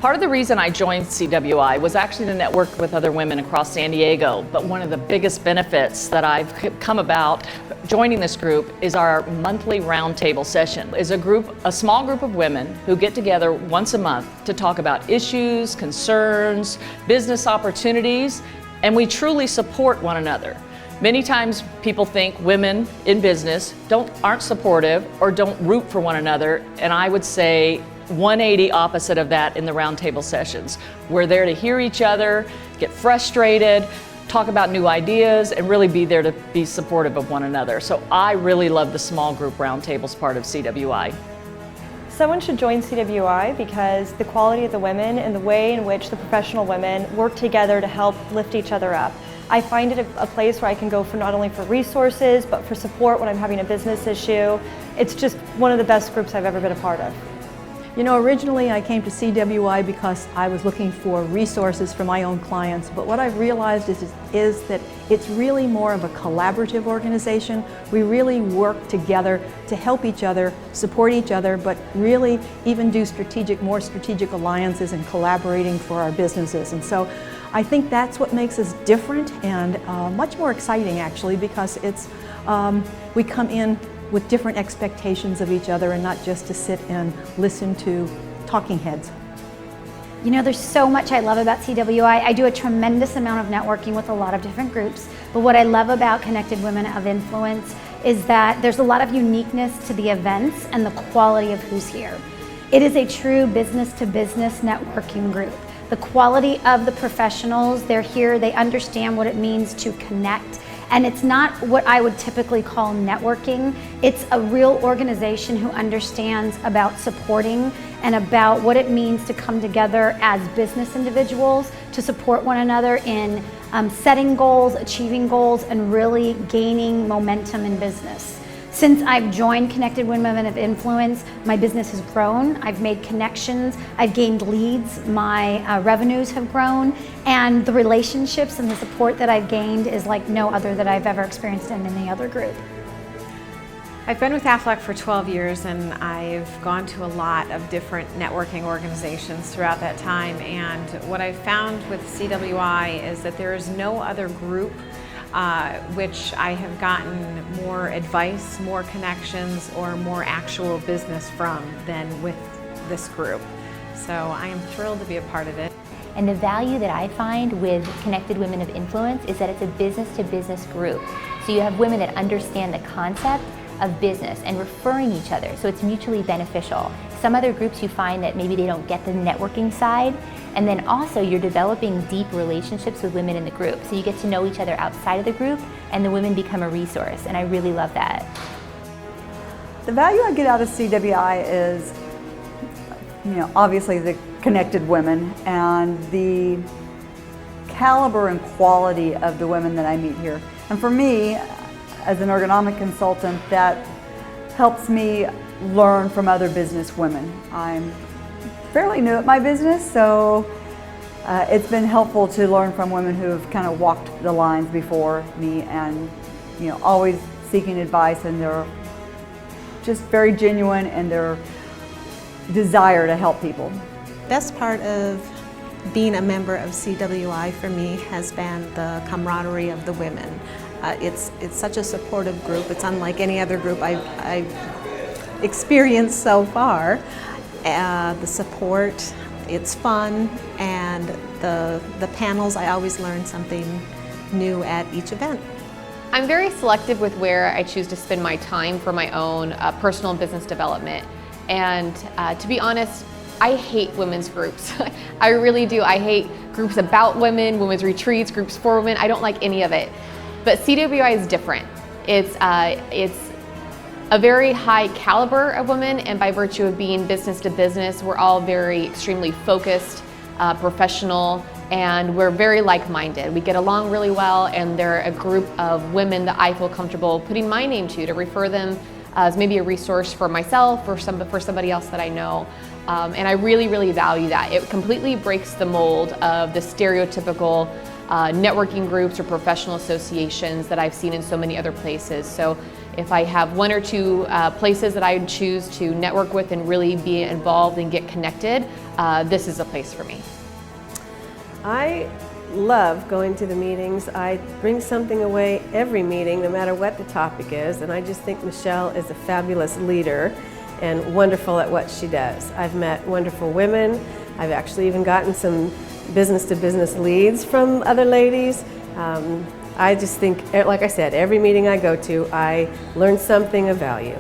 Part of the reason I joined CWI was actually to network with other women across San Diego, but one of the biggest benefits that I've come about joining this group is our monthly roundtable session. It's a small group of women who get together once a month to talk about issues, concerns, business opportunities, and we truly support one another. Many times people think women in business aren't supportive or don't root for one another, and I would say 180 opposite of that in the roundtable sessions. We're there to hear each other, get frustrated, talk about new ideas, and really be there to be supportive of one another. So I really love the small group roundtables part of CWI. Someone should join CWI because the quality of the women and the way in which the professional women work together to help lift each other up. I find it a place where I can go for not only for resources, but for support when I'm having a business issue. It's just one of the best groups I've ever been a part of. You know, originally I came to CWI because I was looking for resources for my own clients, but what I've realized is that it's really more of a collaborative organization. We really work together to help each other, support each other, but really even do more strategic alliances and collaborating for our businesses. And so I think that's what makes us different and much more exciting actually, because we come in with different expectations of each other and not just to sit and listen to talking heads. You know, there's so much I love about CWI. I do a tremendous amount of networking with a lot of different groups, but what I love about Connected Women of Influence is that there's a lot of uniqueness to the events and the quality of who's here. It is a true business-to-business networking group. The quality of the professionals, they're here, they understand what it means to connect. And it's not what I would typically call networking. It's a real organization who understands about supporting and about what it means to come together as business individuals to support one another in setting goals, achieving goals, and really gaining momentum in business. Since I've joined Connected Women of Influence, my business has grown. I've made connections, I've gained leads, my revenues have grown, and the relationships and the support that I've gained is like no other that I've ever experienced in any other group. I've been with Aflac for 12 years and I've gone to a lot of different networking organizations throughout that time, and what I've found with CWI is that there is no other group which I have gotten more advice, more connections, or more actual business from than with this group. So I am thrilled to be a part of it. And the value that I find with Connected Women of Influence is that it's a business-to-business group. So you have women that understand the concept of business and referring each other, so it's mutually beneficial. Some other groups you find that maybe they don't get the networking side, and then also you're developing deep relationships with women in the group. So you get to know each other outside of the group and the women become a resource, and I really love that. The value I get out of CWI is, you know, obviously the connected women and the caliber and quality of the women that I meet here. And for me, as an ergonomic consultant, that helps me learn from other business women. I'm fairly new at my business, so it's been helpful to learn from women who have kind of walked the lines before me and, you know, always seeking advice, and they're just very genuine in their desire to help people. Best part of being a member of CWI for me has been the camaraderie of the women. It's such a supportive group. It's unlike any other group I've experienced so far. The support, it's fun, and the panels, I always learn something new at each event. I'm very selective with where I choose to spend my time for my own personal business development. And to be honest, I hate women's groups. I really do. I hate groups about women, women's retreats, groups for women. I don't like any of it. But CWI is different. It's a very high caliber of women, and by virtue of being business to business, we're all very extremely focused, professional, and we're very like-minded. We get along really well, and they're a group of women that I feel comfortable putting my name to refer them as maybe a resource for myself or for somebody else that I know. And I really, really value that. It completely breaks the mold of the stereotypical networking groups or professional associations that I've seen in so many other places. So if I have one or two places that I would choose to network with and really be involved and get connected, this is a place for me. I love going to the meetings. I bring something away every meeting, no matter what the topic is, and I just think Michelle is a fabulous leader and wonderful at what she does. I've met wonderful women. I've actually even gotten some business-to-business leads from other ladies. I just think, like I said, every meeting I go to, I learn something of value.